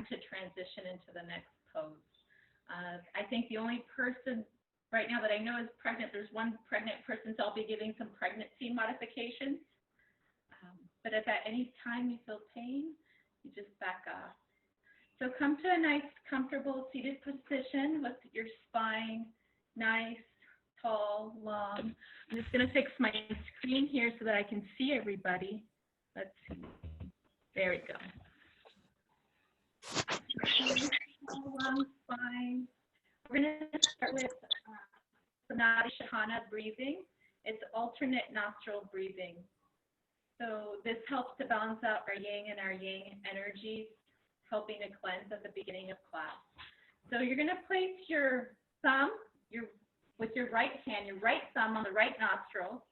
to transition into the next pose. I think the only person right now that I know is pregnant, there's one pregnant person, so I'll be giving some pregnancy modifications. But if at any time you feel pain, you just back off. So come to a nice, comfortable seated position with your spine nice, tall, long. I'm just going to fix my screen here so that I can see everybody. Let's see. There we go. Long spine. We're going to start with Samadhi Shahana breathing. It's alternate nostril breathing. So this helps to balance out our yin and our yang energies, helping to cleanse at the beginning of class. So you're going to place your thumb with your right hand, your right thumb on the right nostril,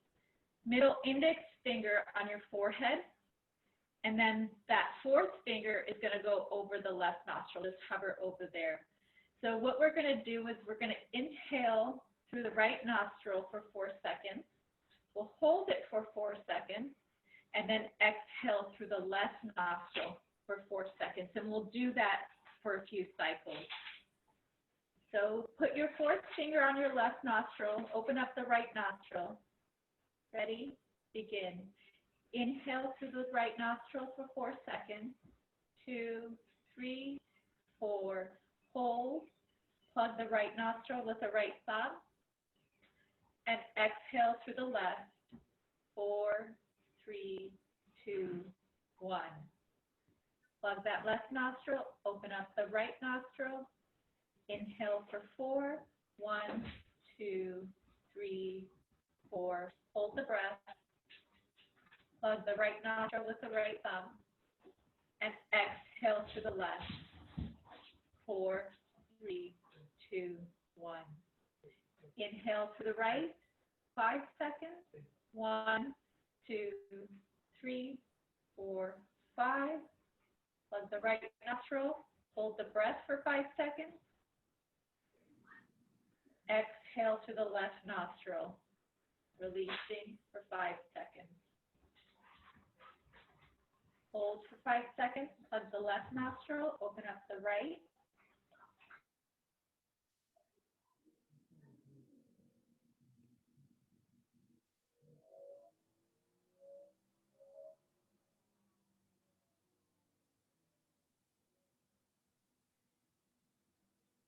middle index finger on your forehead, and then that fourth finger is going to go over the left nostril, just hover over there. So what we're going to do is we're going to inhale through the right nostril for 4 seconds. We'll hold it for 4 seconds, and then exhale through the left nostril for 4 seconds. And we'll do that for a few cycles. So put your fourth finger on your left nostril, open up the right nostril. Ready? Begin. Inhale through the right nostril for 4 seconds. 2, 3, 4. Hold. Plug the right nostril with the right thumb. And exhale through the left. 4, 3, 2, 1. Plug that left nostril, open up the right nostril. Inhale for 4, 1, 2, 3, 4. Hold the breath. Plug the right nostril with the right thumb. And exhale to the left. 4, 3, 2, 1. Inhale to the right. 5 seconds. 1, 2, 3, 4, 5. Plug the right nostril. Hold the breath for 5 seconds. Exhale to the left nostril, releasing for 5 seconds. Hold for 5 seconds, plug the left nostril, open up the right.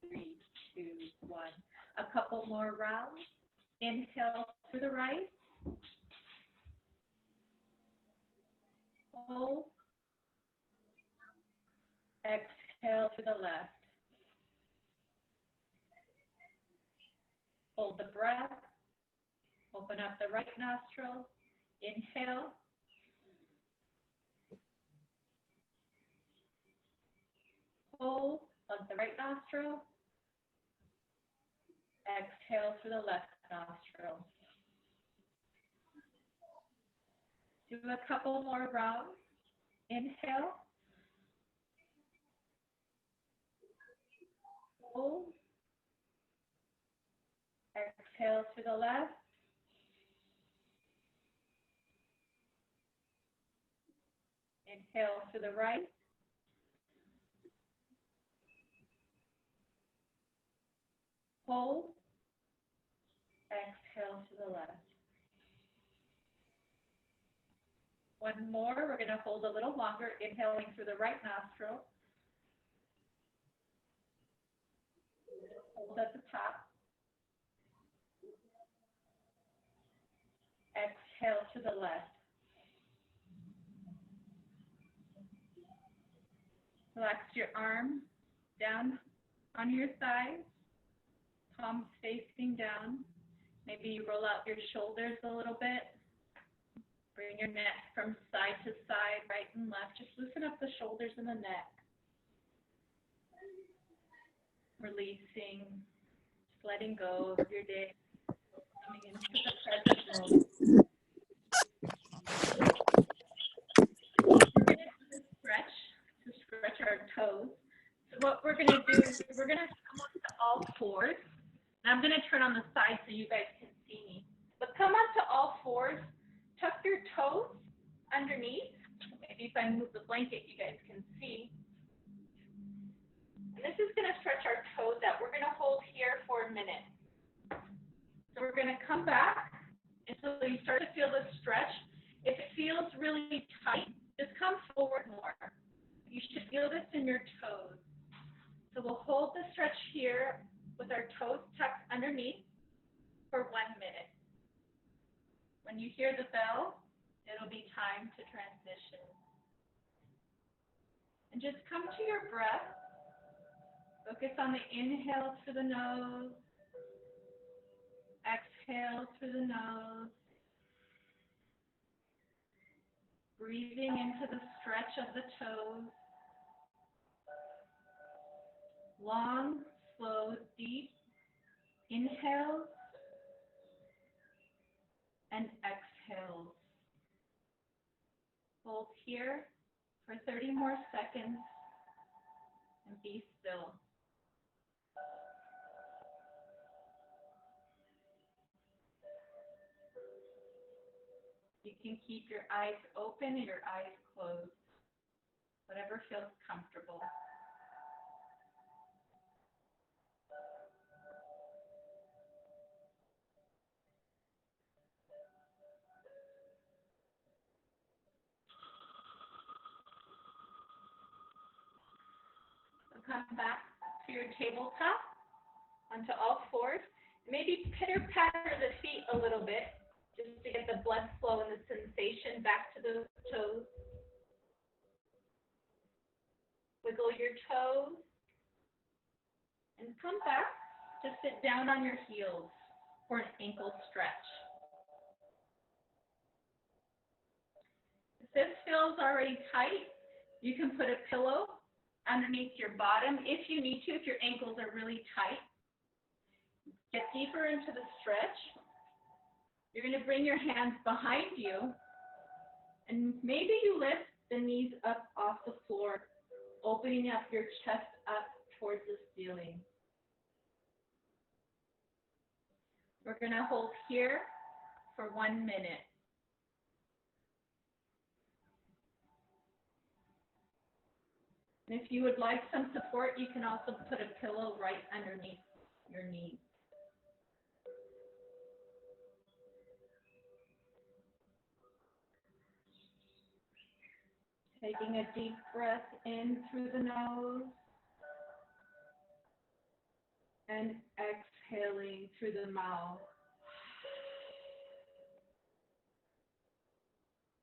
Three, 2, 1. A couple more rounds. Inhale to the right. Hold. Exhale to the left. Hold the breath. Open up the right nostril. Inhale. Hold. Plug the right nostril. Exhale through the left nostril. Do a couple more rounds. Inhale. Hold. Exhale to the left. Inhale to the right. Hold. Exhale to the left. One more. We're going to hold a little longer, inhaling through the right nostril. Hold at the top. Exhale to the left. Relax your arms down on your thighs, palms facing down. Maybe you roll out your shoulders a little bit. Bring your neck from side to side, right and left. Just loosen up the shoulders and the neck. Releasing, just letting go of your day, coming into the present moment. We're going to stretch our toes. So what we're going to do is we're going to come up to all fours. And I'm going to turn on the side so you guys can see me. But come up to all fours. Tuck your toes underneath. Maybe if I move the blanket, you guys can see. And this is going to stretch our toes out. We're going to hold here for a minute. So we're going to come back until you start to feel the stretch. If it feels really tight, just come forward more. You should feel this in your toes. So we'll hold the stretch here with our toes tucked underneath for 1 minute. When you hear the bell, it'll be time to transition. And just come to your breath. Focus on the inhale through the nose. Exhale through the nose. Breathing into the stretch of the toes. Long, slow, deep inhales and exhales. Hold here for 30 more seconds and be still. You can keep your eyes open and your eyes closed, whatever feels comfortable. So come back to your tabletop, onto all fours. Maybe pitter-patter the feet a little bit, just to get the blood flow and the sensation back to the toes. Wiggle your toes. And come back to sit down on your heels for an ankle stretch. If this feels already tight, you can put a pillow underneath your bottom if you need to, if your ankles are really tight. Get deeper into the stretch. You're going to bring your hands behind you, and maybe you lift the knees up off the floor, opening up your chest up towards the ceiling. We're going to hold here for 1 minute. And if you would like some support, you can also put a pillow right underneath your knees. Taking a deep breath in through the nose and exhaling through the mouth.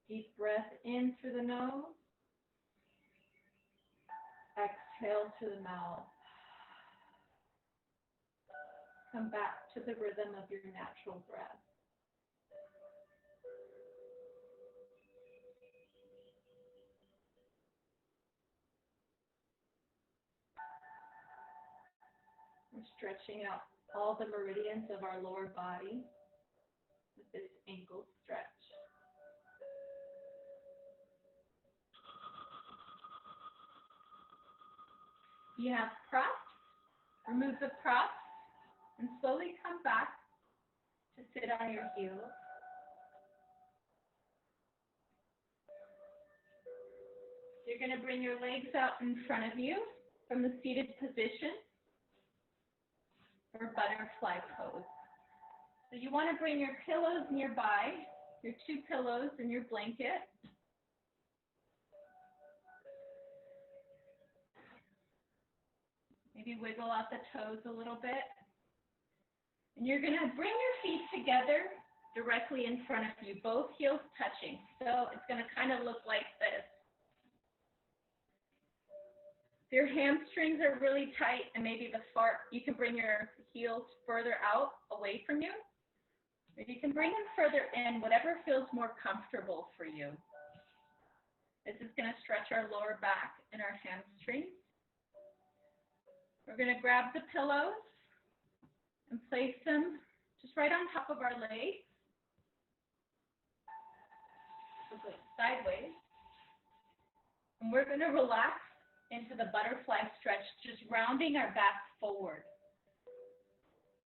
Deep breath in through the nose. Exhale to the mouth. Come back to the rhythm of your natural breath. We're stretching out all the meridians of our lower body with this ankle stretch. If you have props, remove the props and slowly come back to sit on your heels. You're going to bring your legs out in front of you from the seated position for butterfly pose. So you want to bring your pillows nearby, your 2 pillows and your blanket. Maybe wiggle out the toes a little bit. And you're going to bring your feet together directly in front of you, both heels touching. So it's going to kind of look like this. If your hamstrings are really tight and maybe you can bring your heels further out away from you. Or you can bring them further in, whatever feels more comfortable for you. This is going to stretch our lower back and our hamstrings. We're going to grab the pillows and place them just right on top of our legs. We'll go sideways. And we're going to relax into the butterfly stretch, just rounding our back forward.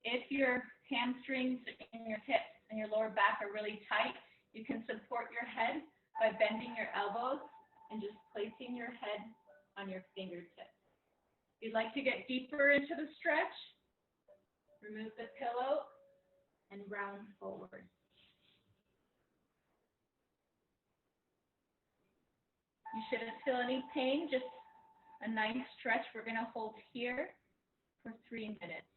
If your hamstrings and your hips and your lower back are really tight, you can support your head by bending your elbows and just placing your head on your fingertips. If you'd like to get deeper into the stretch, remove the pillow and round forward. You shouldn't feel any pain, just a nice stretch. We're going to hold here for 3 minutes.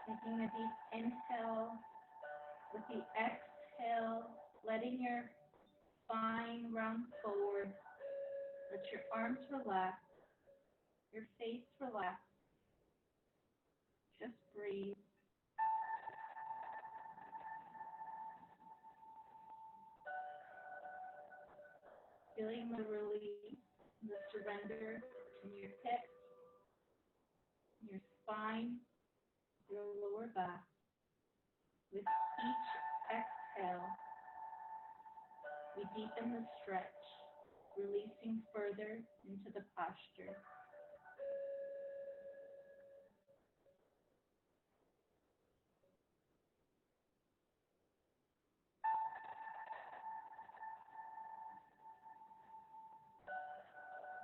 Taking a deep inhale, with the exhale, letting your spine round forward. Let your arms relax, your face relax. Just breathe. Feeling the release, the surrender in your hips, your spine, your lower back. With each exhale, we deepen the stretch, releasing further into the posture.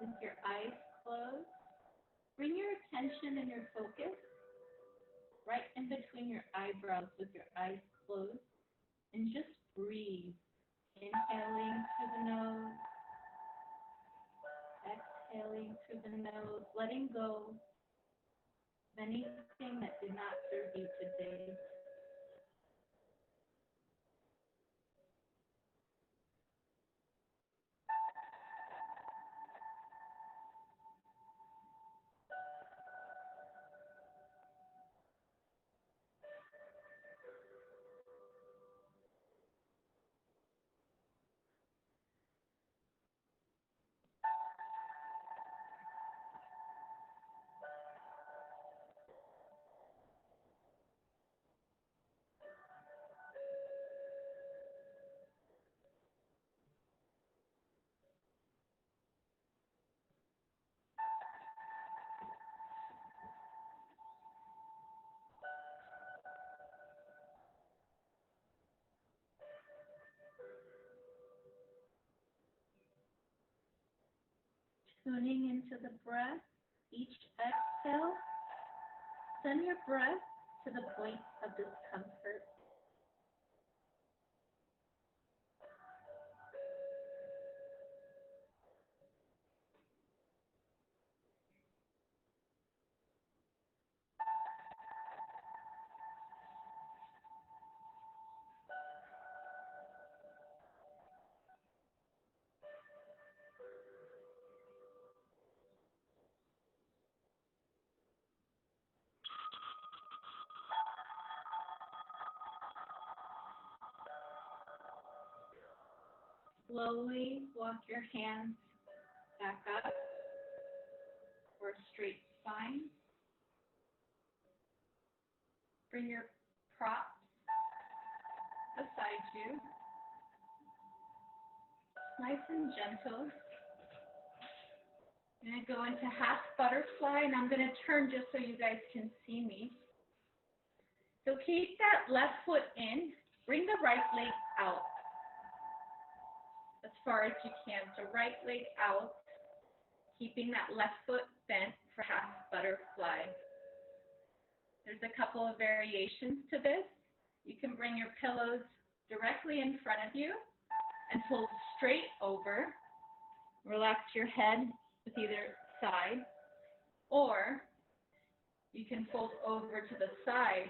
With your eyes closed, bring your attention and your focus right in between your eyebrows with your eyes closed, and just breathe. Inhaling through the nose, exhaling through the nose, letting go of anything that did not serve you today. Tuning into the breath, each exhale, send your breath to the point of discomfort. Slowly walk your hands back up for a straight spine. Bring your props beside you. Nice and gentle. I'm going to go into half butterfly, and I'm going to turn just so you guys can see me. So keep that left foot in. Bring the right leg out as far as you can. So right leg out, keeping that left foot bent for half butterfly. There's a couple of variations to this. You can bring your pillows directly in front of you and fold straight over. Relax your head with either side, or you can fold over to the side,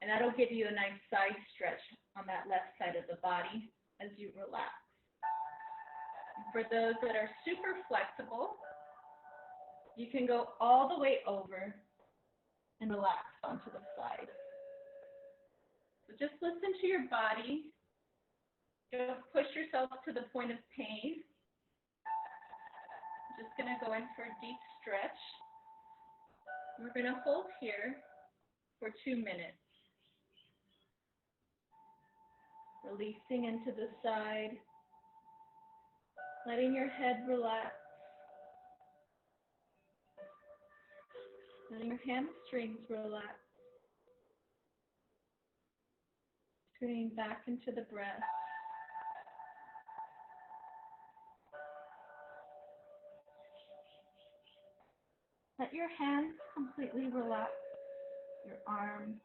and that'll give you a nice side stretch on that left side of the body as you relax. And for those that are super flexible, you can go all the way over and relax onto the side. So just listen to your body. Don't push yourself to the point of pain. I'm just going to go in for a deep stretch. We're going to hold here for 2 minutes. Releasing into the side, Letting your head relax. Letting your hamstrings relax. Tuning back into the breath. Let your hands completely relax, your arms,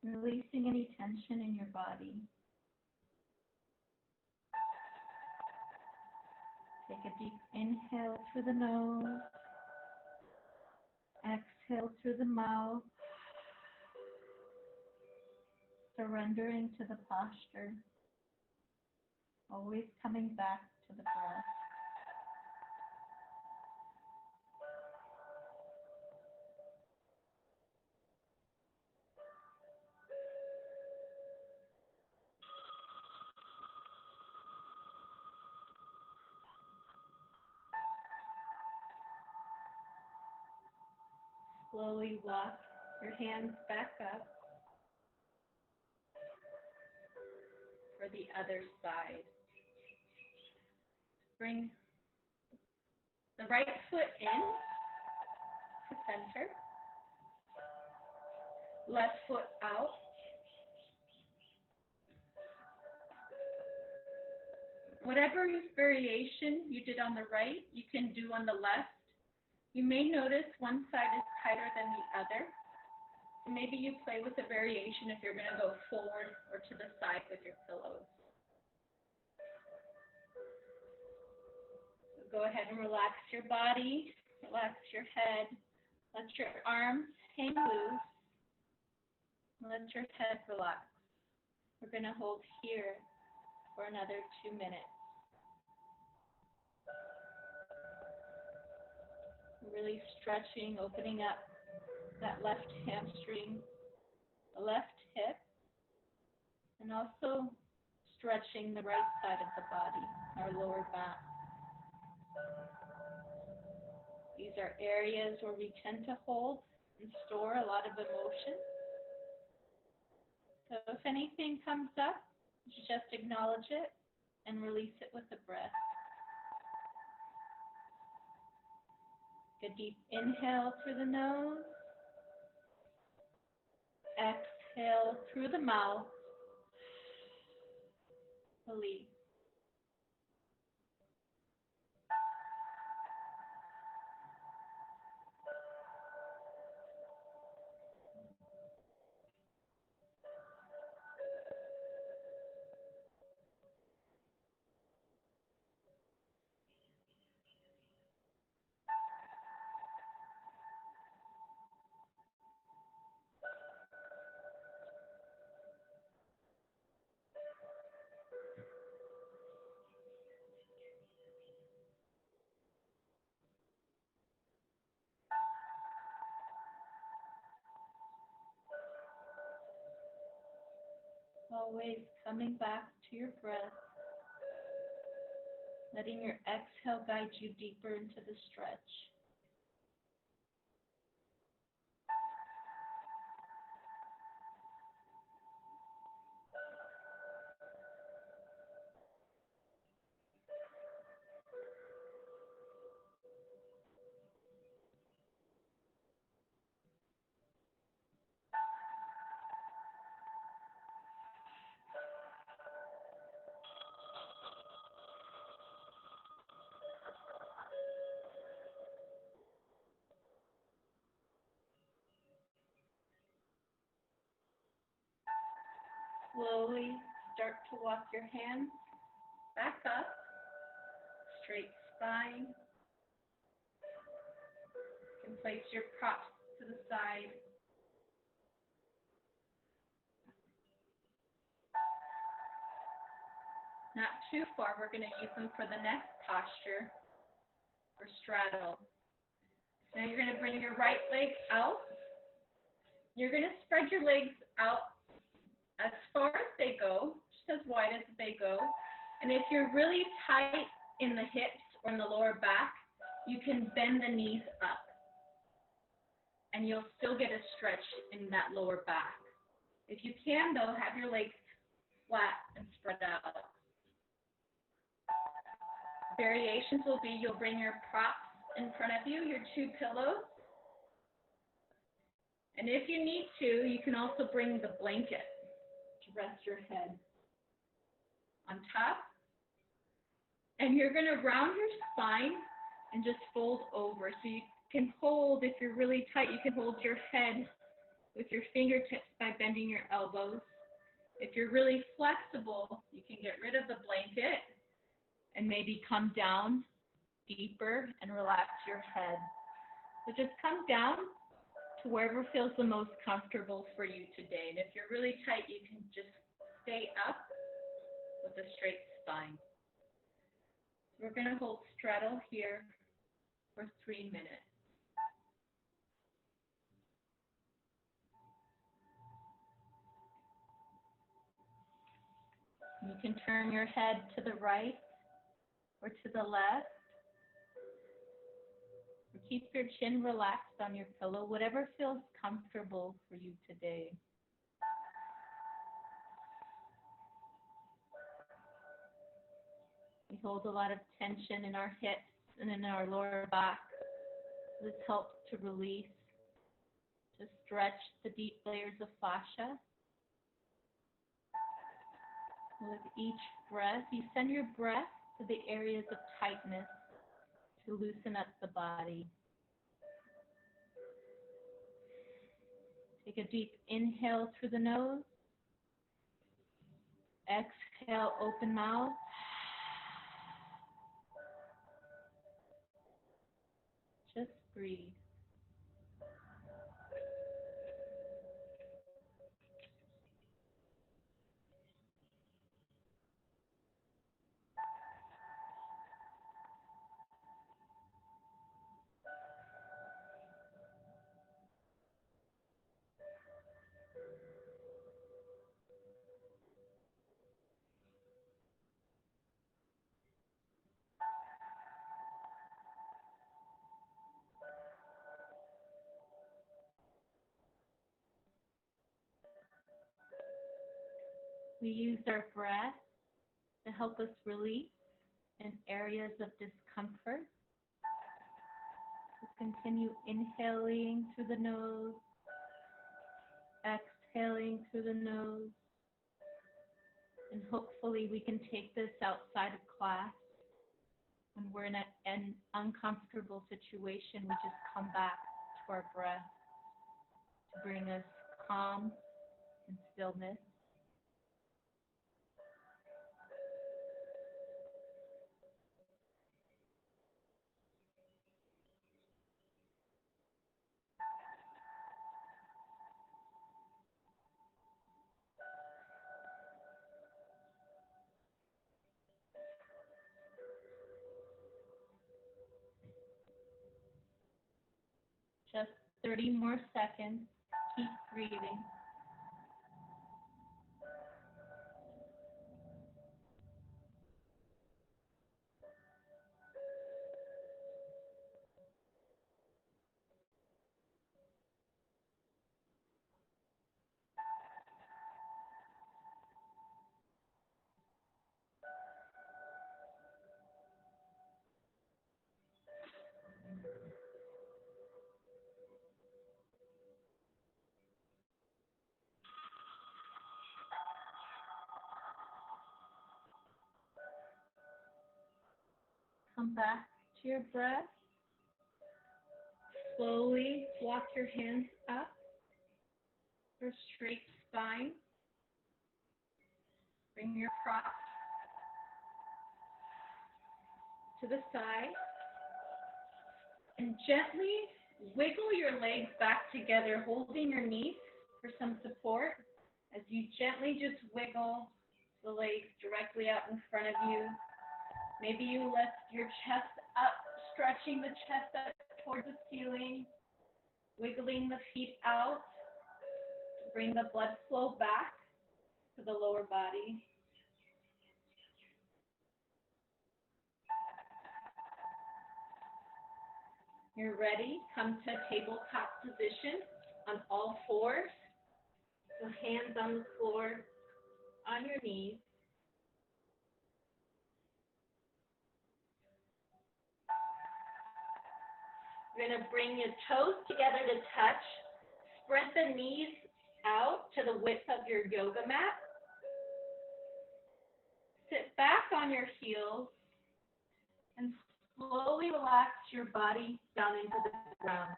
releasing any tension in your body. Take a deep inhale through the nose, exhale through the mouth, surrendering to the posture, always coming back to the breath. Slowly walk your hands back up for the other side. Bring the right foot in to center, left foot out. Whatever variation you did on the right, you can do on the left. You may notice one side is tighter than the other. So maybe you play with the variation if you're going to go forward or to the side with your pillows. So go ahead and relax your body, relax your head, let your arms hang loose, let your head relax. We're going to hold here for another 2 minutes. Really stretching, opening up that left hamstring, the left hip, and also stretching the right side of the body, our lower back. These are areas where we tend to hold and store a lot of emotion. So if anything comes up, just acknowledge it and release it with a breath. Take a deep inhale through the nose. Exhale through the mouth. Release. Always coming back to your breath, letting your exhale guide you deeper into the stretch. Slowly start to walk your hands back up, straight spine. You can place your props to the side. Not too far, we're going to use them for the next posture, or straddle. Now you're going to bring your right leg out. You're going to spread your legs out as far as they go, just as wide as they go. And if you're really tight in the hips or in the lower back, you can bend the knees up. And you'll still get a stretch in that lower back. If you can, though, have your legs flat and spread out. variations will be you'll bring your props in front of you, your two pillows. And if you need to, you can also bring the blanket to rest your head on top. And you're going to round your spine and just fold over. So you can hold, if you're really tight, you can hold your head with your fingertips by bending your elbows. If you're really flexible, you can get rid of the blanket and maybe come down deeper and relax your head. So just come down to wherever feels the most comfortable for you today. And if you're really tight, you can just stay up with a straight spine. We're going to hold straddle here for 3 minutes. You can turn your head to the right or to the left. Or keep your chin relaxed on your pillow, whatever feels comfortable for you today. We hold a lot of tension in our hips and in our lower back. This helps to release, to stretch the deep layers of fascia. With each breath, you send your breath to the areas of tightness to loosen up the body. Take a deep inhale through the nose. Exhale, open mouth. Just breathe. We use our breath to help us release in areas of discomfort. Just continue inhaling through the nose, exhaling through the nose, and hopefully we can take this outside of class. When we're in an uncomfortable situation, we just come back to our breath to bring us calm and stillness. Just 30 more seconds. Keep breathing. Come back to your breath. Slowly walk your hands up for a straight spine. Bring your prop to the side. And gently wiggle your legs back together, holding your knees for some support. As you gently just wiggle the legs directly out in front of you. Maybe you lift your chest up, stretching the chest up towards the ceiling, wiggling the feet out to bring the blood flow back to the lower body. You're ready. Come to tabletop position on all fours. So hands on the floor, on your knees. You're going to bring your toes together to touch. Spread the knees out to the width of your yoga mat. Sit back on your heels and slowly relax your body down into the ground.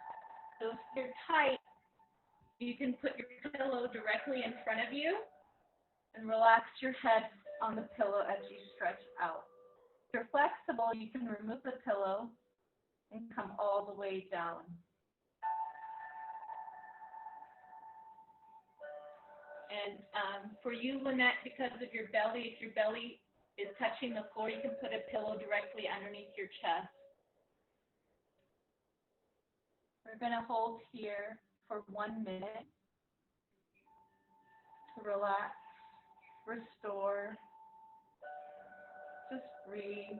So if you're tight, you can put your pillow directly in front of you and relax your head on the pillow as you stretch out. If you're flexible, you can remove the pillow and come all the way down. And for you, Lynette, because of your belly, if your belly is touching the floor, you can put a pillow directly underneath your chest. We're going to hold here for 1 minute to relax, restore, just breathe.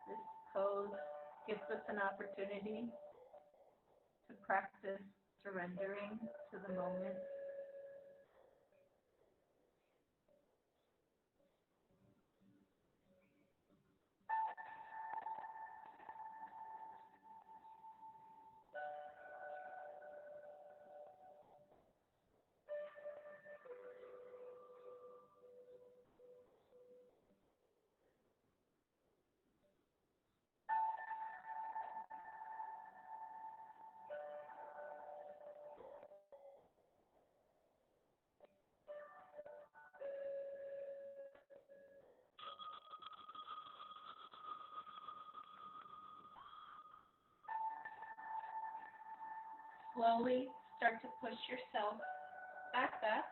This pose gives us an opportunity to practice surrendering to the moment. Slowly start to push yourself back up.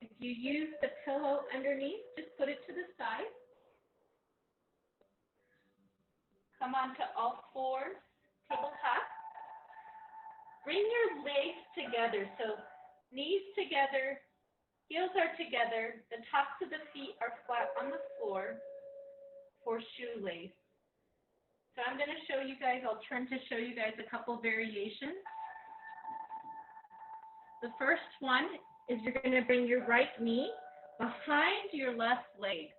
If you use the pillow underneath, just put it to the side. Come onto all fours, tabletop. Bring your legs together, so knees together, heels are together, the tops of the feet are flat on the floor for shoelace. So I'm going to show you guys, I'll turn to show you guys a couple variations. The first one is you're going to bring your right knee behind your left leg.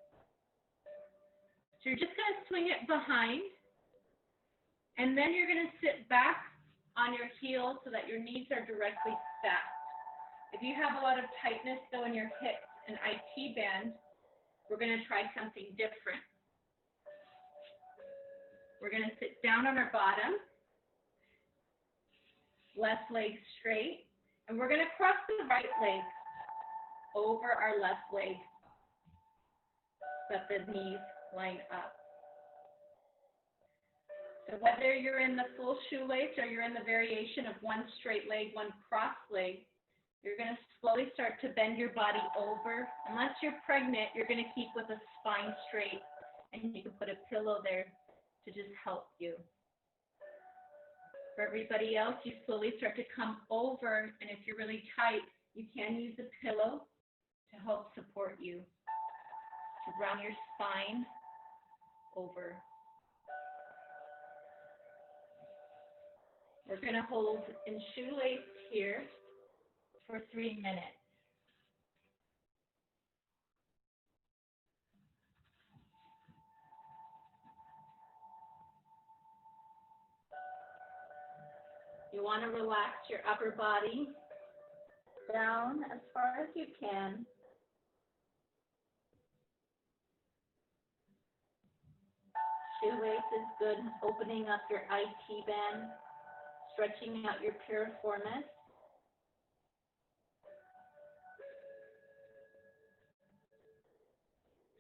So you're just going to swing it behind, and then you're going to sit back on your heels so that your knees are directly stacked. If you have a lot of tightness though in your hips and IT band, we're going to try something different. We're going to sit down on our bottom, left leg straight, and we're going to cross the right leg over our left leg so that the knees line up. So whether you're in the full shoelace or you're in the variation of one straight leg, one cross leg, you're going to slowly start to bend your body over. Unless you're pregnant, you're going to keep with a spine straight, and you can put a pillow there to just help you. For everybody else, you slowly start to come over, and if you're really tight, you can use a pillow to help support you, to round your spine over. We're going to hold in shoelace here for 3 minutes. You want to relax your upper body down as far as you can. Shoelace is good, opening up your IT band, stretching out your piriformis.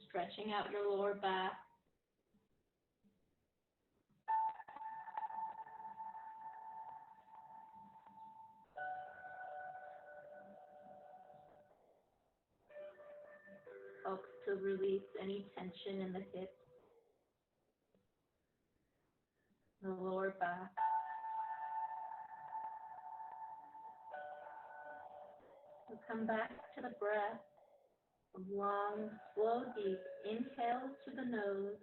Stretching out your lower back. Helps to release any tension in the hips, the lower back. We'll come back to the breath. Long, slow, deep inhales through the nose,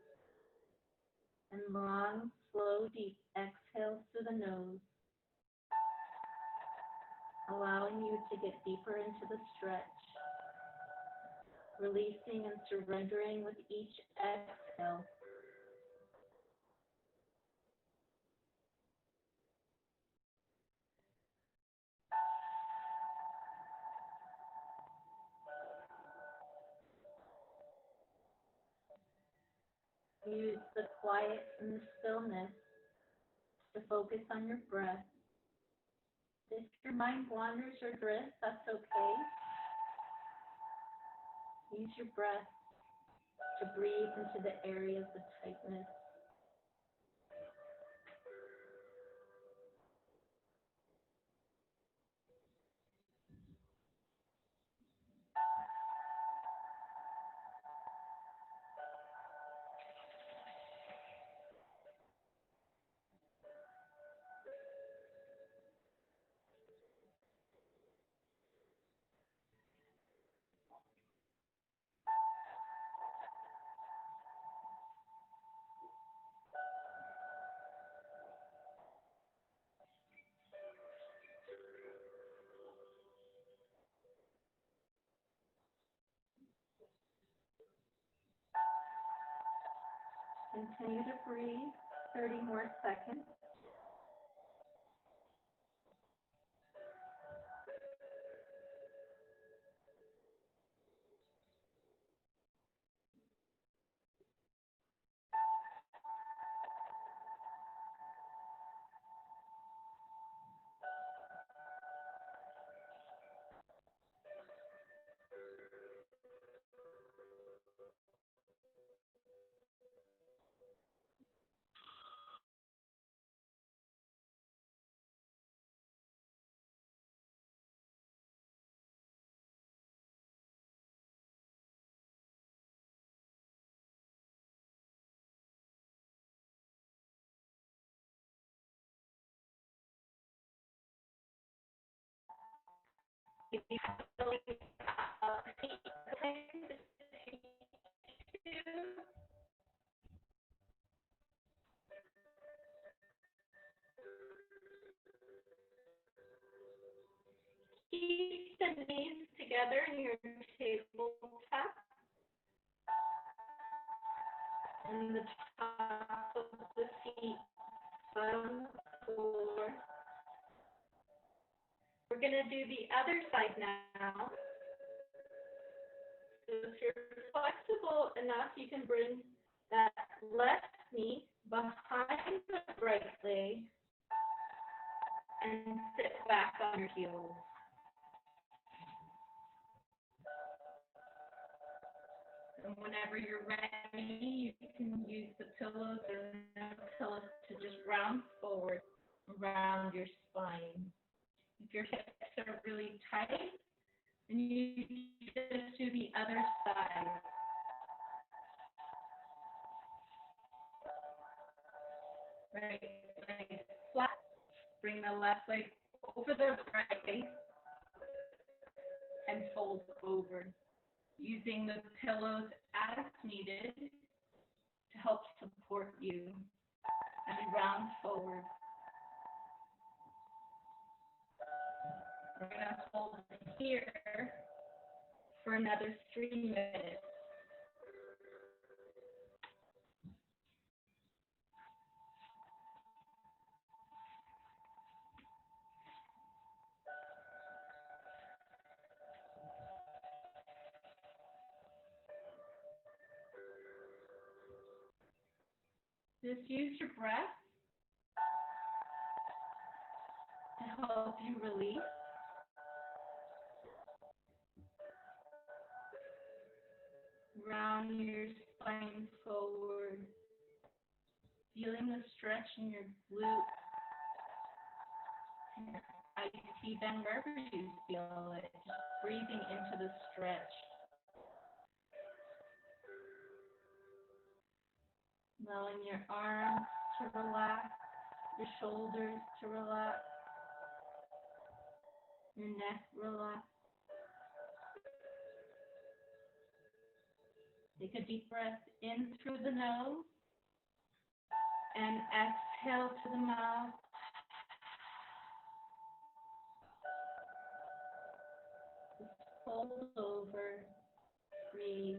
and long, slow, deep exhales through the nose. allowing you to get deeper into the stretch, releasing and surrendering with each exhale. Use the quiet and the stillness to focus on your breath. If your mind wanders or drifts, that's okay. Use your breath to breathe into the areas of tightness. Continue to breathe 30 more seconds. If you feel like keep the knees together in your tabletop and the top of the feet on the floor. We're going to do the other side now. So if you're flexible enough, you can bring that left knee behind the right leg and sit back on your heels. And whenever you're ready, you can use the pillows or no pillows to just round forward around your spine. If your hips are really tight, then you just do the other side. Right leg flat. Bring the left leg over the right leg and fold over, using the pillows as needed to help support you as you round forward. We're going to hold here for another 3 minutes. Just use your breath to help you release. Round your spine forward, feeling the stretch in your glutes, your IT bend, wherever you feel it, just breathing into the stretch. Allowing your arms to relax, your shoulders to relax, your neck relax. Take a deep breath in through the nose and exhale to the mouth. Fold over, breathe.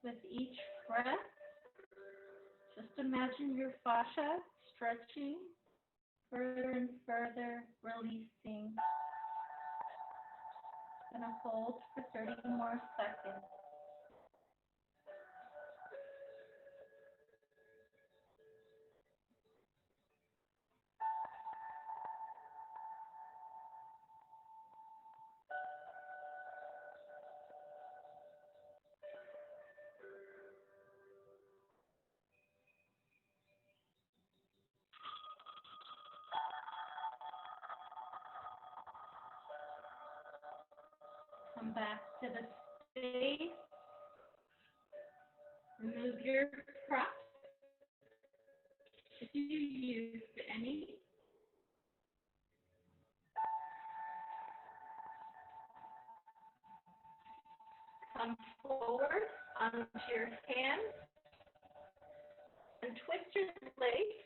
With each breath, just imagine your fascia stretching further and further, releasing. Gonna hold for 30 more seconds. Come back to the space. Remove your prop if you use any. Come forward onto your hands and twist your legs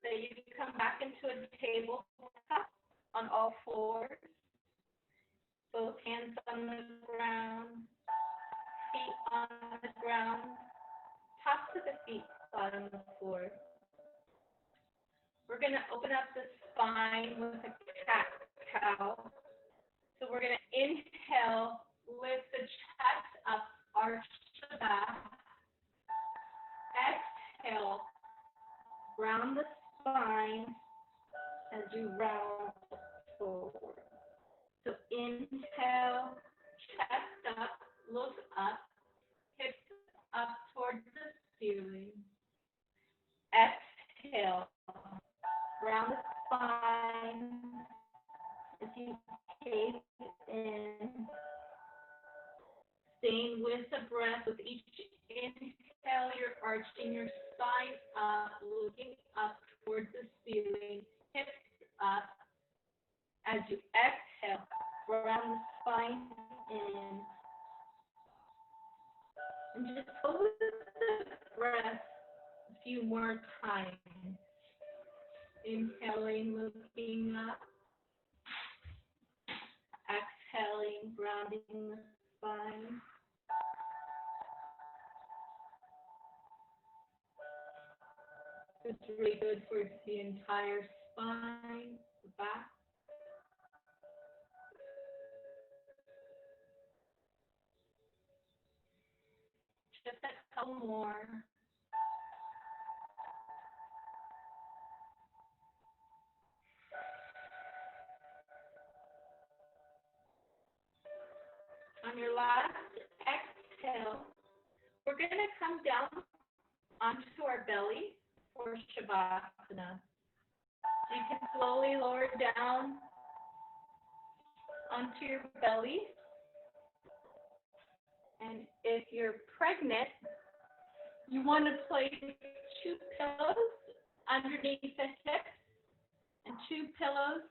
so you can come back into a tabletop on all fours. Both hands on the ground, feet on the ground, tops of the feet, bottom of the floor. We're going to open up the spine with a cat-cow. So we're going to inhale, lift the chest up, arch the back. Exhale, round the spine as you round forward. So inhale, chest up, look up, hips up towards the ceiling. Exhale, round the spine as you take in. Staying with the breath. With each inhale, you're arching your spine up, looking up towards the ceiling, hips up. As you exhale, round the spine in. And just hold the breath a few more times. Inhaling, looking up. Exhaling, rounding the spine. It's really good for the entire spine, the back. Just a couple more. On your last exhale, we're going to come down onto our belly for Shavasana. So you can slowly lower down onto your belly. And if you're pregnant, you want to place 2 pillows underneath the hips and 2 pillows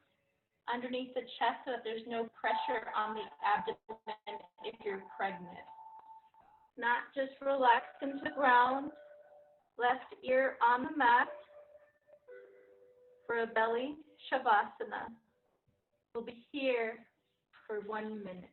underneath the chest so that there's no pressure on the abdomen if you're pregnant. Not just relax into the ground, left ear on the mat for a belly Shavasana. We'll be here for 1 minute.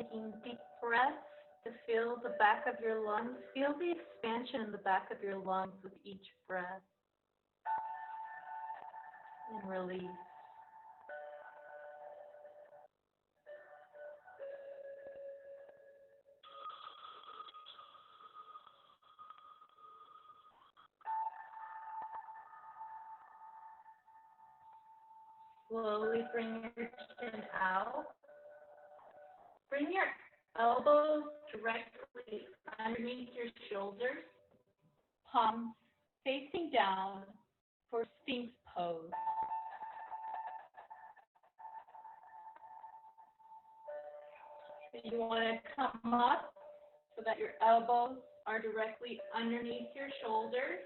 taking deep breaths to feel the back of your lungs. Feel the expansion in the back of your lungs with each breath. And release. Slowly bring your chin out. Bring your elbows directly underneath your shoulders, palms facing down for Sphinx pose. You want to come up so that your elbows are directly underneath your shoulders.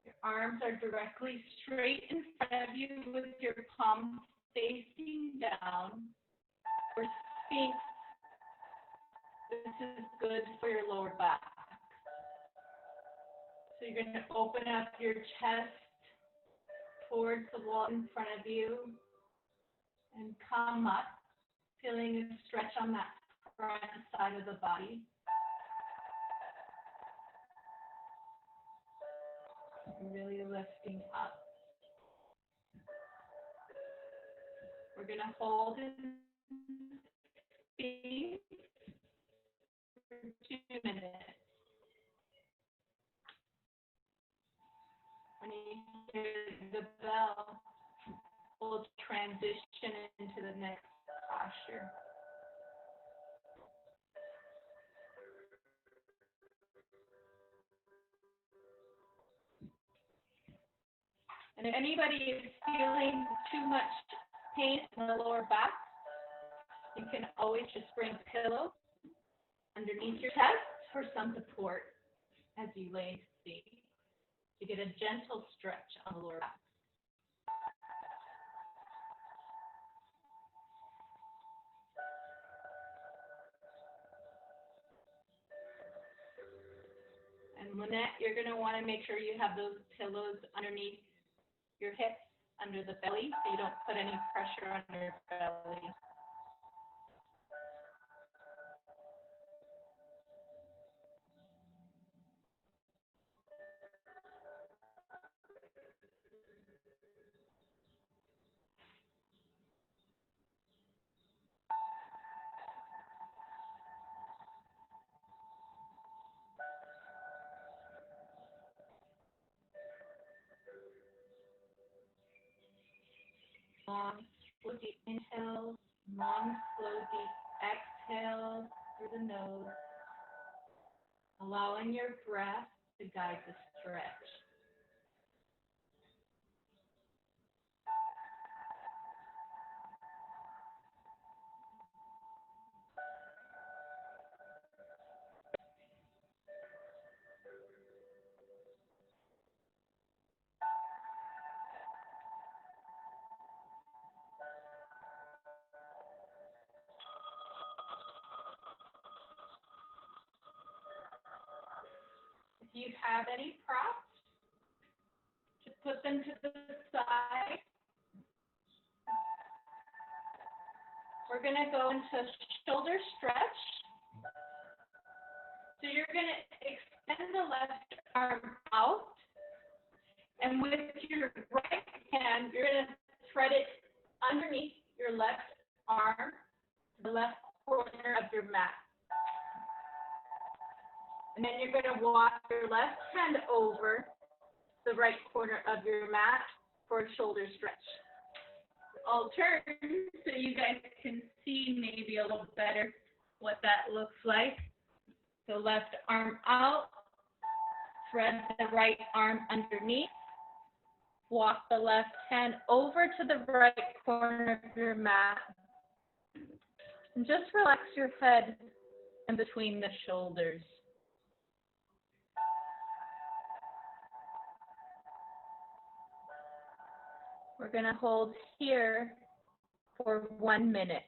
Your arms are directly straight in front of you with your palms facing down. For Sphinx, this is good for your lower back. So you're going to open up your chest towards the wall in front of you and come up, feeling a stretch on that front side of the body. Really lifting up. We're going to hold in Sphinx for 2 minutes. When you hear the bell, we'll transition into the next posture. And if anybody is feeling too much pain in the lower back, you can always just bring a pillow underneath your chest for some support as you lay to sleep to get a gentle stretch on the lower back. And Lynette, you're going to want to make sure you have those pillows underneath your hips, under the belly, so you don't put any pressure on your belly. Long, slow, deep inhale, long, slow, deep exhale through the nose, allowing your breath to guide the stretch. If you have any props, just put them to the side. We're going to go into shoulder stretch. So you're going to extend the left arm out, and with your right hand, you're going to thread it underneath your left arm, the left corner of your mat. And then you're going to walk your left hand over the right corner of your mat for a shoulder stretch. I'll turn so you guys can see maybe a little better what that looks like. So left arm out, thread the right arm underneath, walk the left hand over to the right corner of your mat, and just relax your head in between the shoulders. We're going to hold here for 1 minute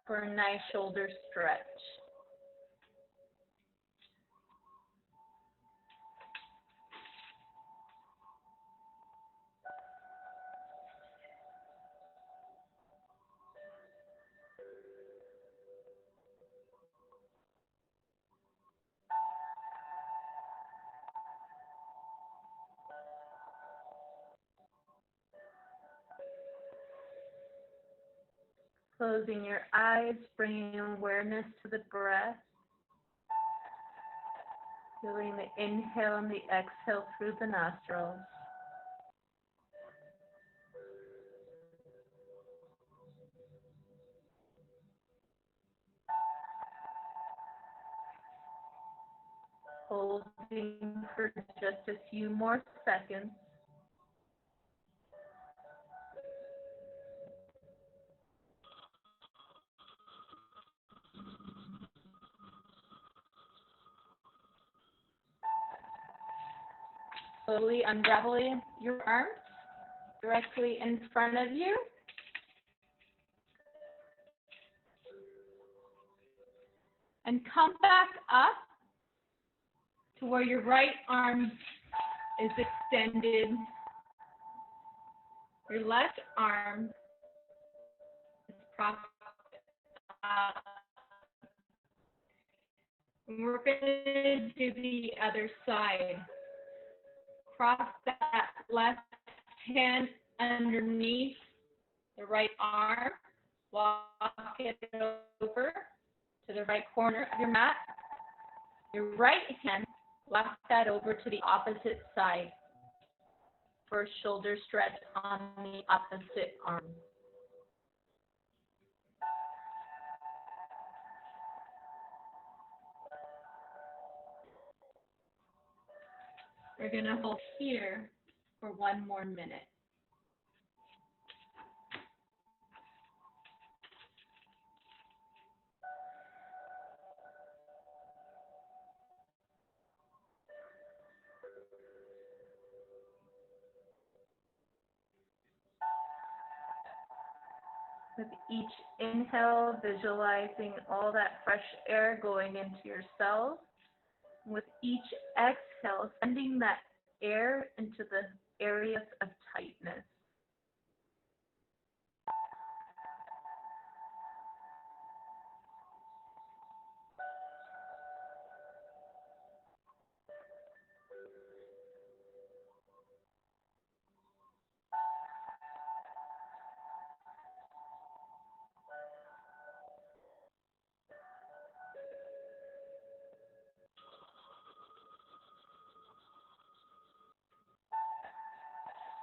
for a nice shoulder stretch. Closing your eyes, bringing awareness to the breath. Feeling the inhale and the exhale through the nostrils. Holding for just a few more seconds. Slowly unraveling your arms directly in front of you. And come back up to where your right arm is extended. Your left arm is propped up. And we're going to do the other side. Cross that left hand underneath the right arm. Walk it over to the right corner of your mat. Your right hand, walk that over to the opposite side for a shoulder stretch on the opposite arm. We're going to hold here for 1 more minute. With each inhale, visualizing all that fresh air going into your cells. With each exhale, sending that air into the areas of tightness.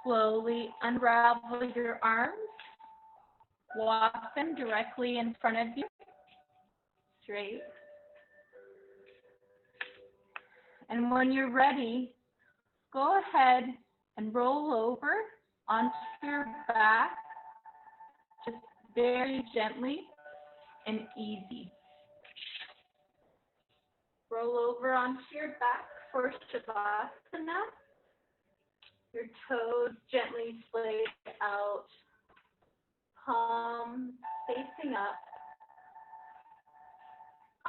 Slowly unravel your arms. Walk them directly in front of you, straight. And when you're ready, go ahead and roll over onto your back, just very gently and easy. Roll over onto your back for Shavasana. Your toes gently splayed out, palms facing up,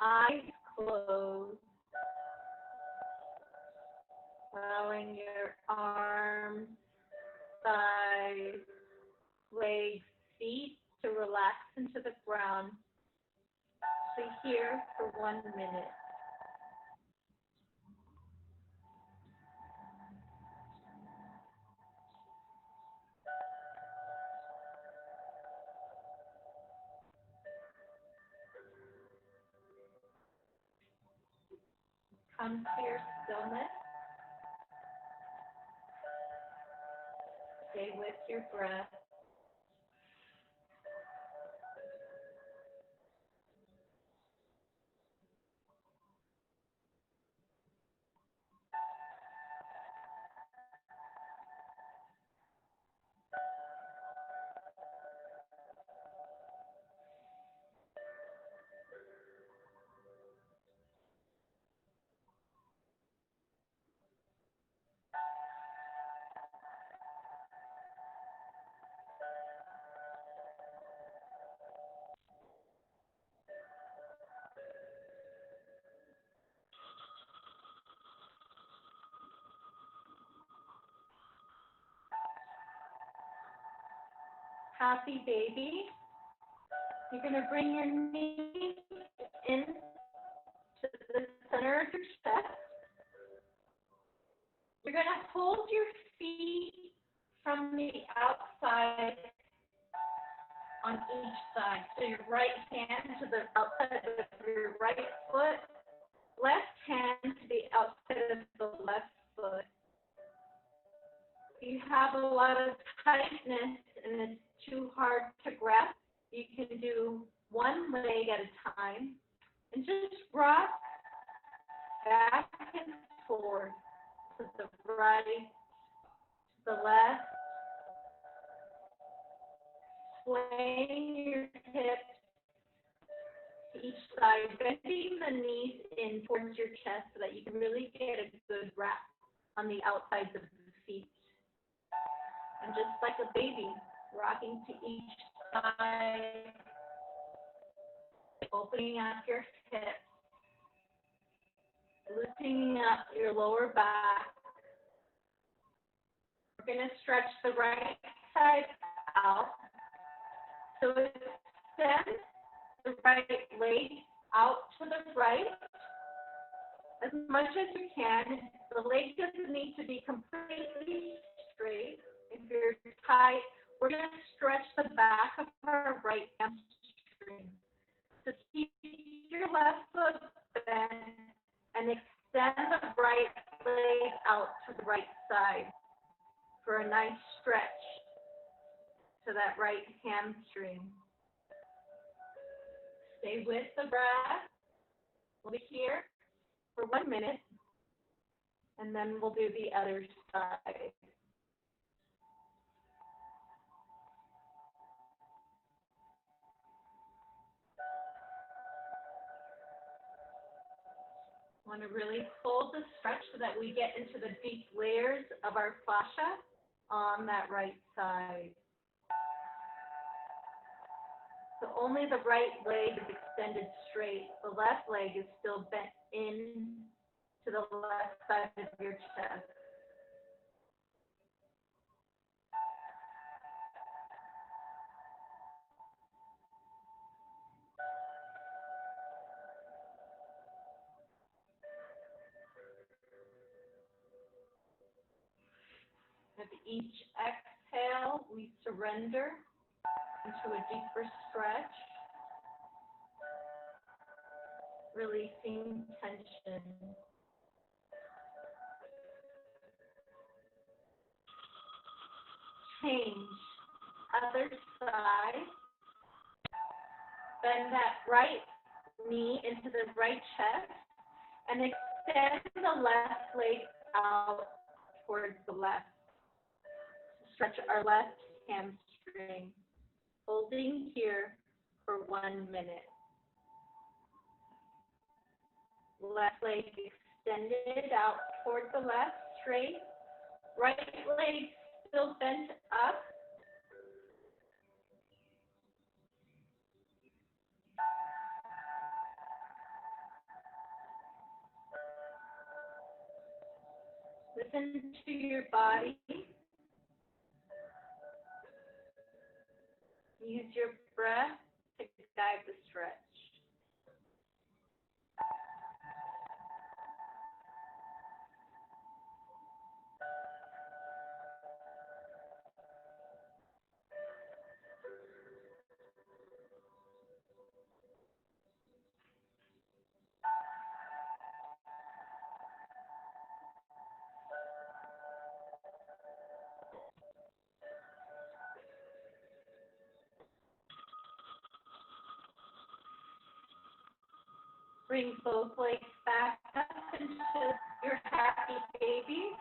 eyes closed, allowing your arms, thighs, legs, feet to relax into the ground. Stay here for 1 minute. Come to your stillness. Stay with your breath. Happy baby. You're going to bring your knees in to the center of your chest. You're going to hold your feet from the outside on each side. So your right hand to the outside of your right foot, left hand to the outside of the left foot. If you have a lot of tightness and it's too hard to grasp, you can do one leg at a time and just rock back and forth to the right, to the left, swaying your hips to each side, bending the knees in towards your chest so that you can really get a good wrap on the outsides of the feet. And just like a baby, rocking to each side, opening up your hips, loosening up your lower back. We're going to stretch the right side out. So extend the right leg out to the right as much as you can. The leg doesn't need to be completely straight. If you're tight, we're going to stretch the back of our right hamstring. So keep your left foot bent and extend the right leg out to the right side for a nice stretch to that right hamstring. Stay with the breath. We'll be here for 1 minute, and then we'll do the other side. Want to really hold the stretch so that we get into the deep layers of our fascia on that right side. So only the right leg is extended straight. The left leg is still bent in to the left side of your chest. With each exhale, we surrender into a deeper stretch, releasing tension. Change. Other side. Bend that right knee into the right chest and extend the left leg out towards the left. Stretch our left hamstring. Holding here for 1 minute. Left leg extended out toward the left, straight. Right leg still bent up. Listen to your body. Use your breath to guide the stretch. Bring both legs back up into your happy baby.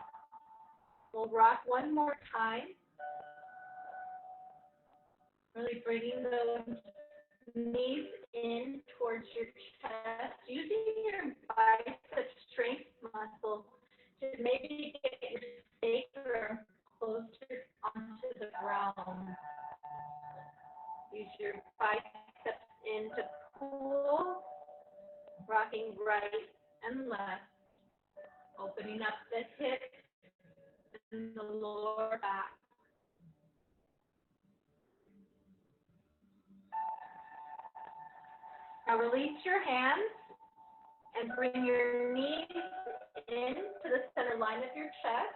We'll rock one more time. Really bringing those knees in towards your chest, using your bicep strength muscle to maybe get your sacrum closer onto the ground. Use your biceps in to pull, rocking right and left, opening up the hips and the lower back. Now release your hands and bring your knees in to the center line of your chest.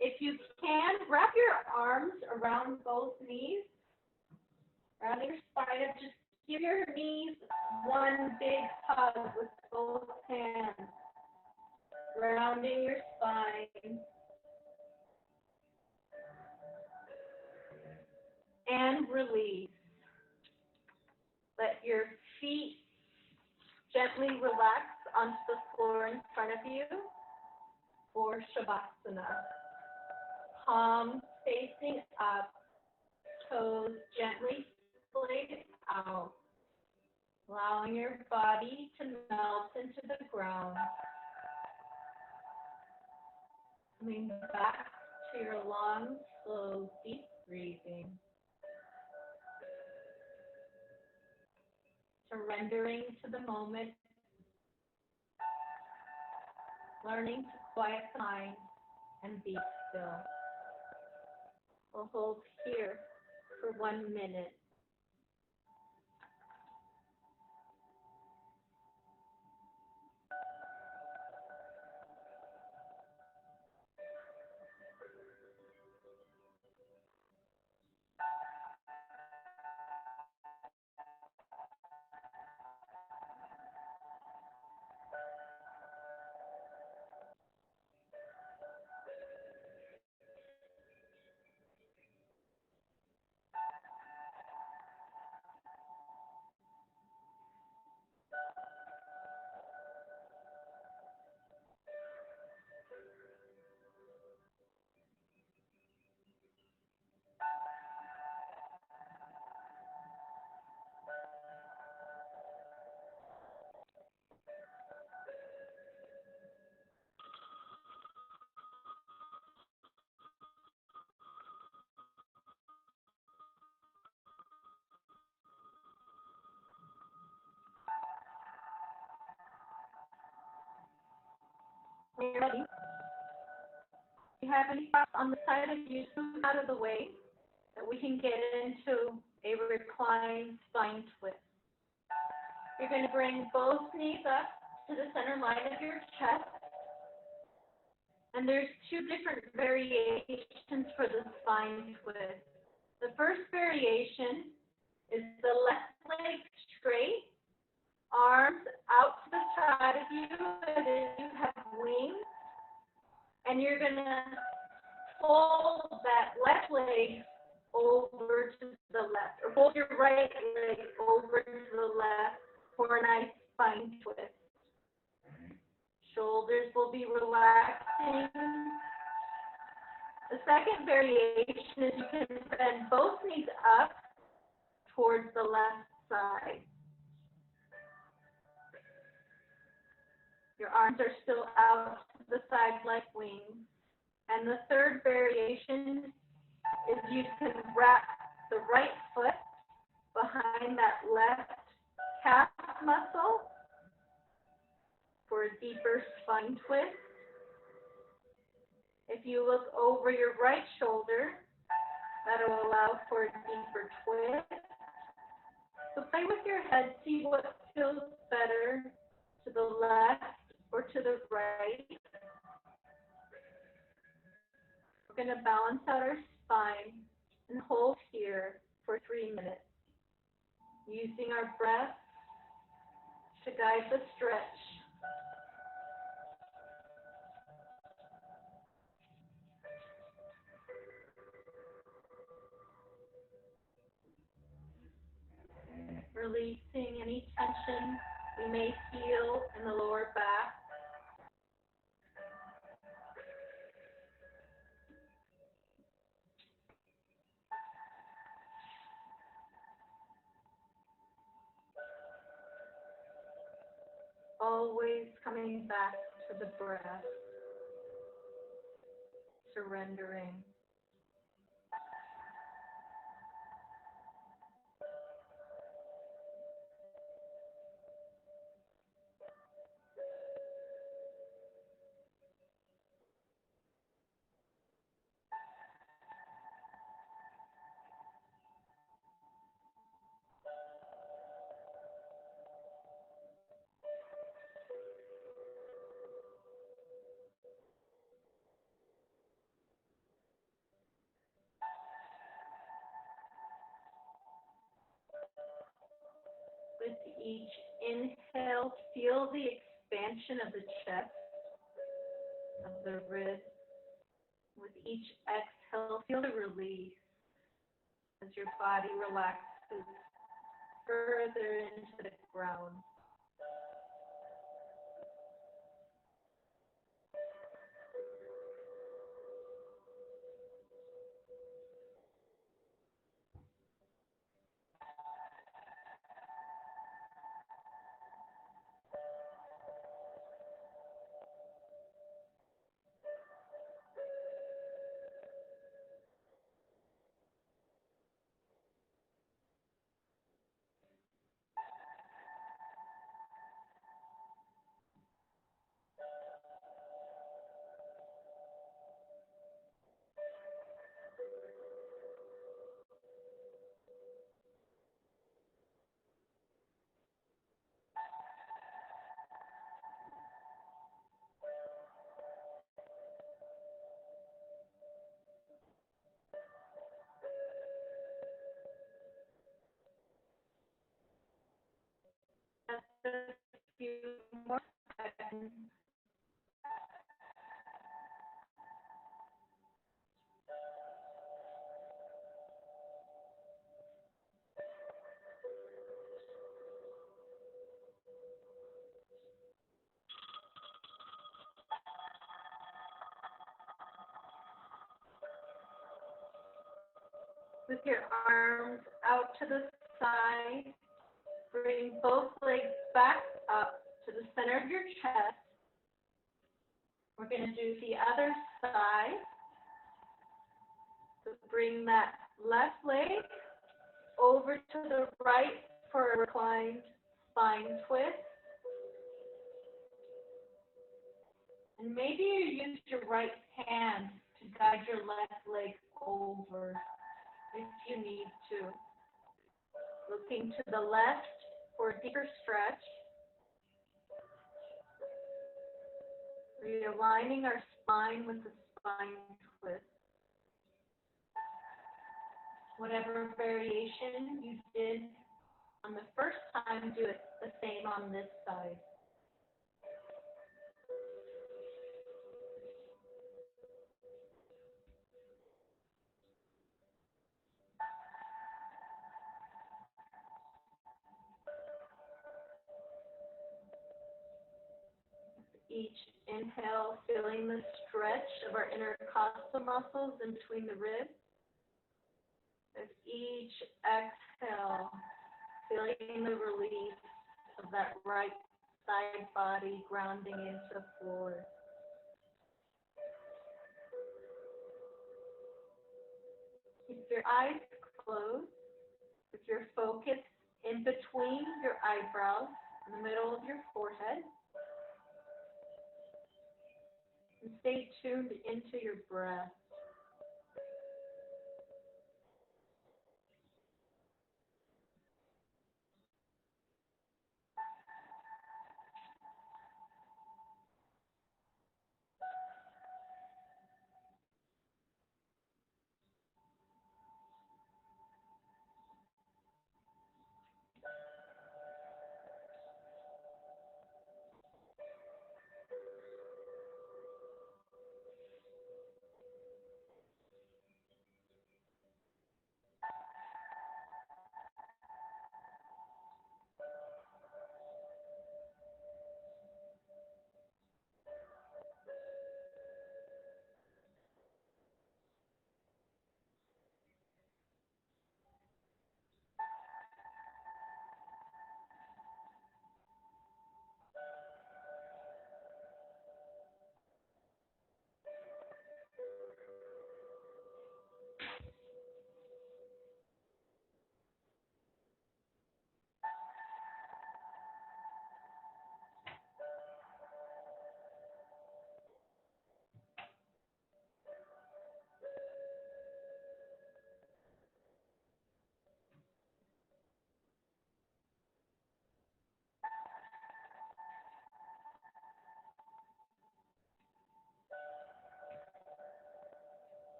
If you can, wrap your arms around both knees Rounding your spine up, just give your knees one big hug with both hands. Rounding your spine. And release. Let your feet gently relax onto the floor in front of you for Shavasana. Palms facing up, toes gently splayed out, allowing your body to melt into the ground. Coming back to your long, slow, deep breathing. Surrendering to the moment, learning to quiet the mind and be still. We'll hold here for 1 minute. When you're ready, if you have any thoughts on the side of you, move out of the way that we can get into a reclined spine twist. You're going to bring both knees up to the center line of your chest. And there's two different variations for the spine twist. The first variation is the left leg straight, arms out to the side of you as if you have wings. And you're going to fold that left leg over to the left, or fold your right leg over to the left for a nice spine twist. Shoulders will be relaxing. The second variation is you can bend both knees up towards the left side. Your arms are still out to the side like wings. And the third variation is you can wrap the right foot behind that left calf muscle for a deeper spine twist. If you look over your right shoulder, that will allow for a deeper twist. So play with your head, see what feels better to the left or to the right. We're going to balance out our spine and hold here for 3 minutes, using our breath to guide the stretch. Releasing any tension we may feel in the lower back. Always coming back to the breath, surrendering. each inhale, feel the expansion of the chest, of the ribs. With each exhale, feel the release as your body relaxes further into the ground. Just a few more seconds. With your arms out to the side, bring both legs back up to the center of your chest. We're going to do the other side. So bring that left leg over to the right for a reclined spine twist. And maybe you use your right hand to guide your left leg over if you need to. Looking to the left for a deeper stretch. Realigning our spine with the spine twist. Whatever variation you did on the first time, do it the same on this side. Each inhale, feeling the stretch of our intercostal muscles in between the ribs. As each exhale, feeling the release of that right side body grounding into the floor. Keep your eyes closed with your focus in between your eyebrows, in the middle of your forehead. And stay tuned into your breath.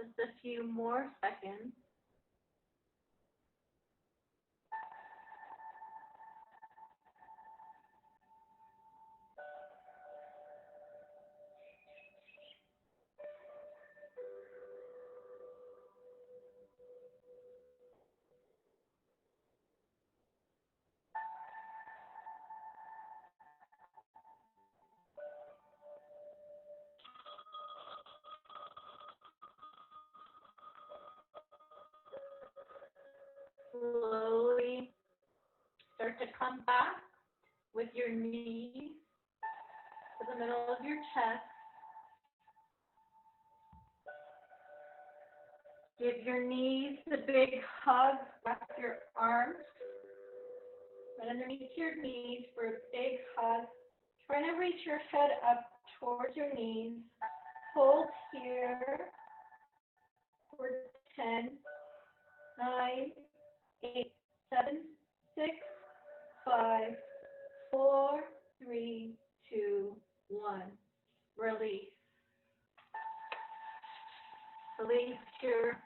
just a few more seconds. Slowly start to come back with your knees to the middle of your chest. Give your knees a big hug. Wrap your arms right underneath your knees for a big hug. Try to reach your head up towards your knees. Hold here for 10, 9, 8, 7, 6, 5, 4, 3, 2, 1. Release. Release your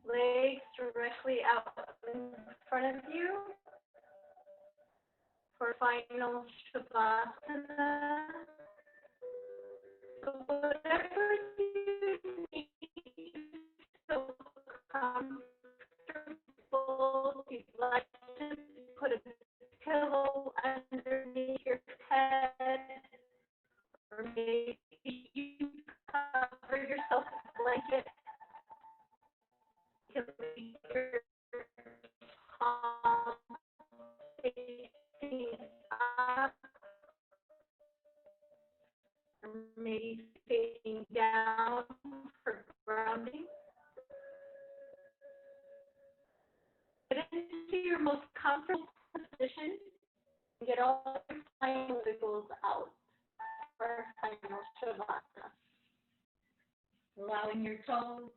legs directly out in front of you for final Shavasana. So whatever you need, so comfortable. If you'd like to put a pillow underneath your head, or maybe you cover yourself with a blanket. You can leave your palms facing up, or maybe facing down for grounding. Get into your most comfortable position and get all your final wiggles out for our final Shavasana. Allowing your toes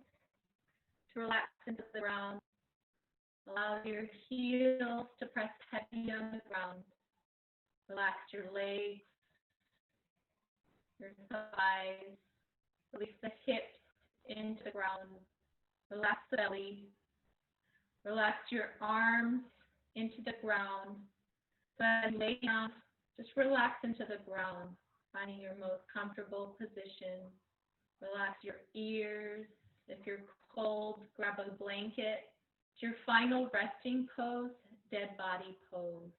to relax into the ground. Allow your heels to press heavy on the ground. Relax your legs, your thighs. Release the hips into the ground. Relax the belly. Relax your arms into the ground. Then lay down. Just relax into the ground, finding your most comfortable position. Relax your ears. If you're cold, grab a blanket. It's your final resting pose, dead body pose.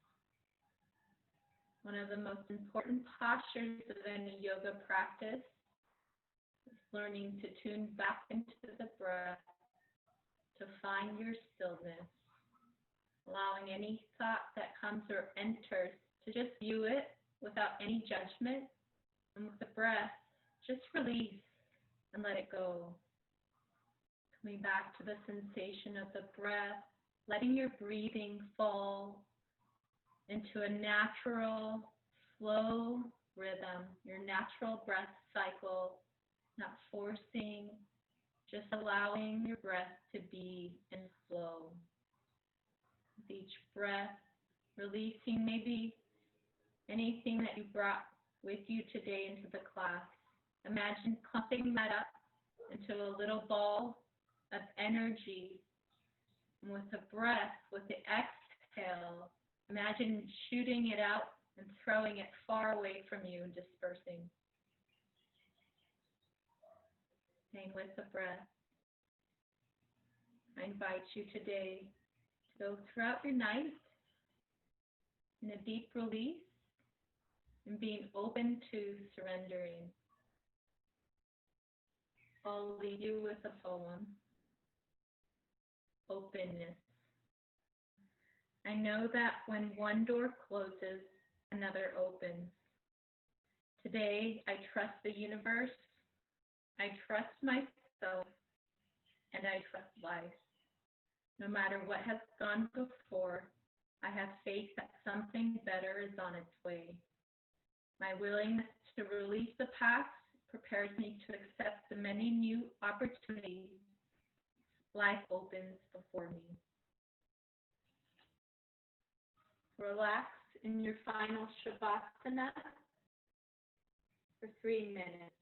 One of the most important postures of any yoga practice is learning to tune back into the breath, to find your stillness, allowing any thought that comes or enters to just view it without any judgment, and with the breath, just release and let it go. Coming back to the sensation of the breath, letting your breathing fall into a natural, slow rhythm, your natural breath cycle, not forcing, just allowing your breath to be in flow. With each breath, releasing maybe anything that you brought with you today into the class. Imagine clumping that up into a little ball of energy. And with the breath, with the exhale, imagine shooting it out and throwing it far away from you and dispersing. Staying with the breath. I invite you today to go throughout your night in a deep release and being open to surrendering. I'll leave you with a poem. Openness. I know that when one door closes, another opens. Today, I trust the universe, I trust myself, and I trust life. No matter what has gone before, I have faith that something better is on its way. My willingness to release the past prepares me to accept the many new opportunities life opens before me. Relax in your final Shavasana for 3 minutes.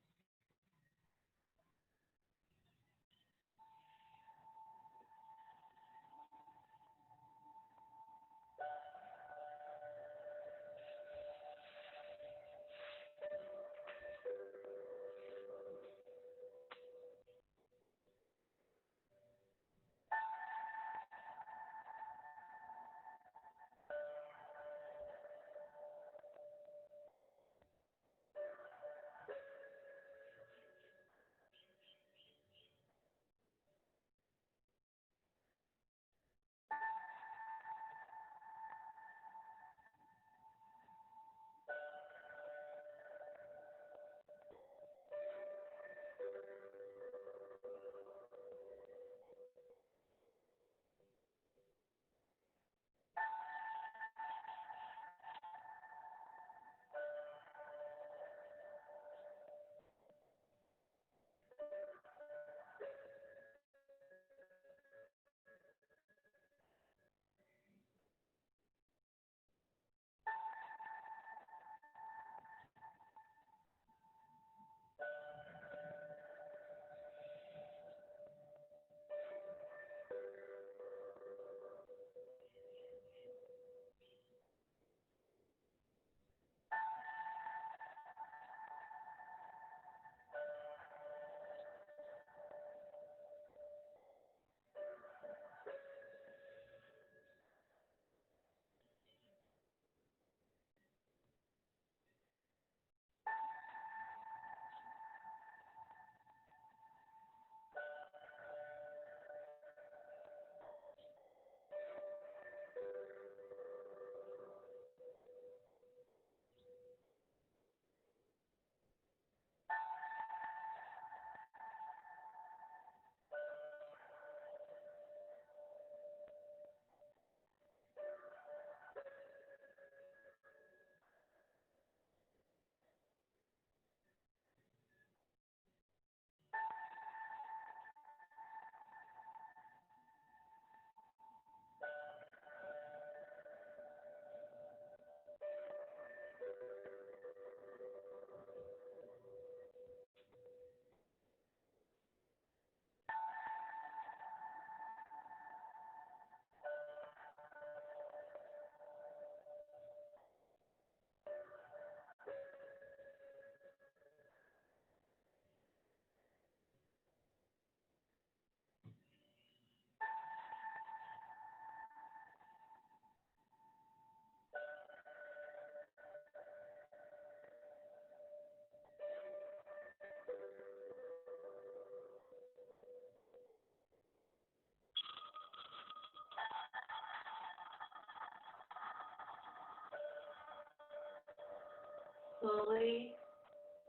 Slowly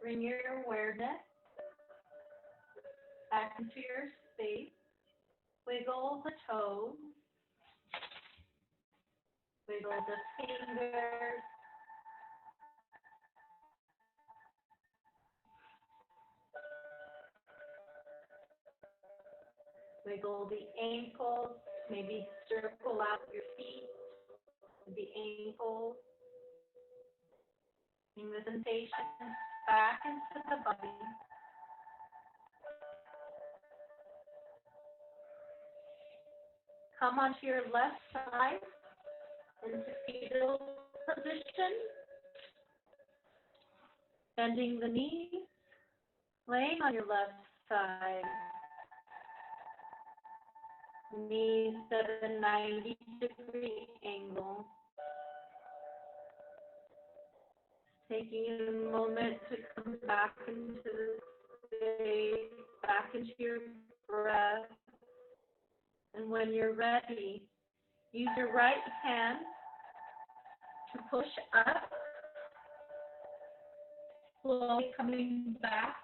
bring your awareness back into your space. Wiggle the toes. Wiggle the fingers. Wiggle the ankles. Maybe circle out your feet, the ankles. Bring the sensation back into the body. Come onto your left side into fetal position. Bending the knees, laying on your left side. Knees at a 90-degree angle. Taking a moment to come back into the space, back into your breath. And when you're ready, use your right hand to push up, slowly coming back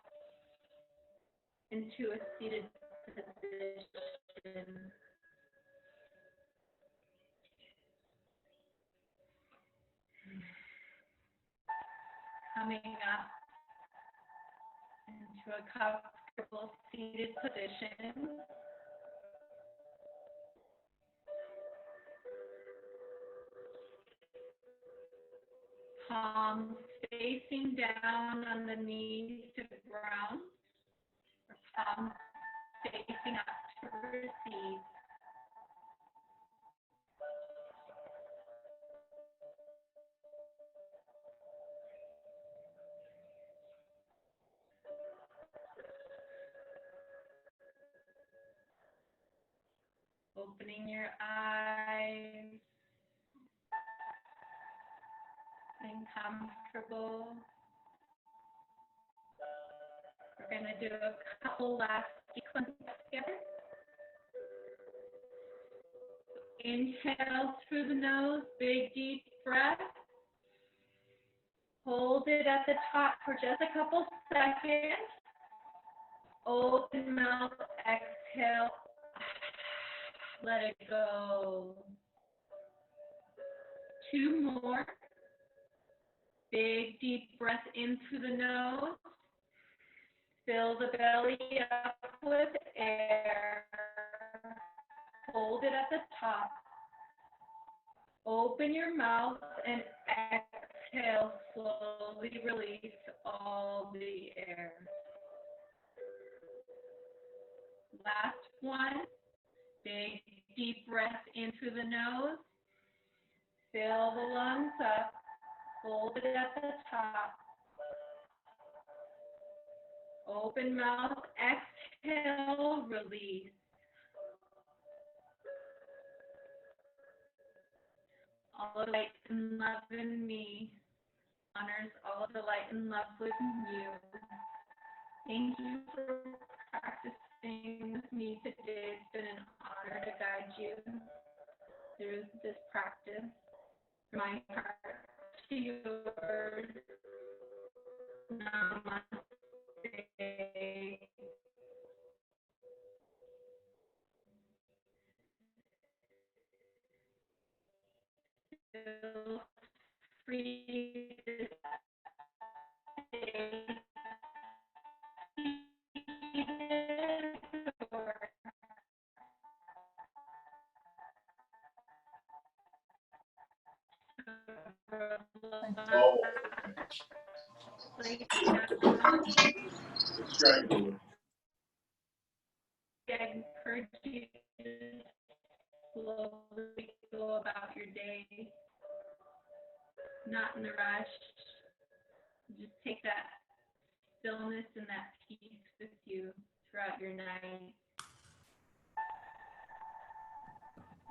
into a seated position. Coming up into a comfortable seated position. Palms facing down on the knees to the ground, or palms facing up to receive. Opening your eyes, and comfortable. We're going to do a couple last sequences together. Inhale through the nose, big deep breath. Hold it at the top for just a couple seconds. Open mouth, exhale. Let it go. 2 more. Big deep breath in through the nose. Fill the belly up with air. Hold it at the top. Open your mouth and exhale. Slowly release all the air. Last one. Big deep breath in through the nose. Fill the lungs up. Hold it at the top. Open mouth, exhale, release. All of the light and love in me honors all of the light and love within you. Thank you for practicing with me today. It's been an honor to guide you through this practice. From my heart to yours. Namaste. Feel free to stay. I encourage you to slowly go about your day, not in a rush. Just take that stillness and that peace with you throughout your night.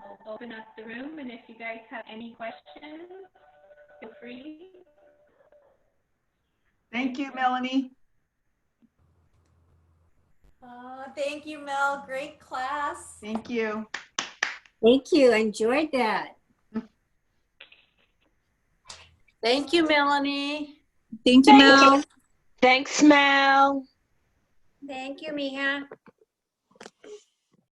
I'll open up the room, and if you guys have any questions, feel free. Thank you, Melanie. Thank you, Mel. Great class. Thank you. Thank you. I enjoyed that. Thank you, Melanie. Thank you, Mel. Thanks, Mel. Thank you, Mija.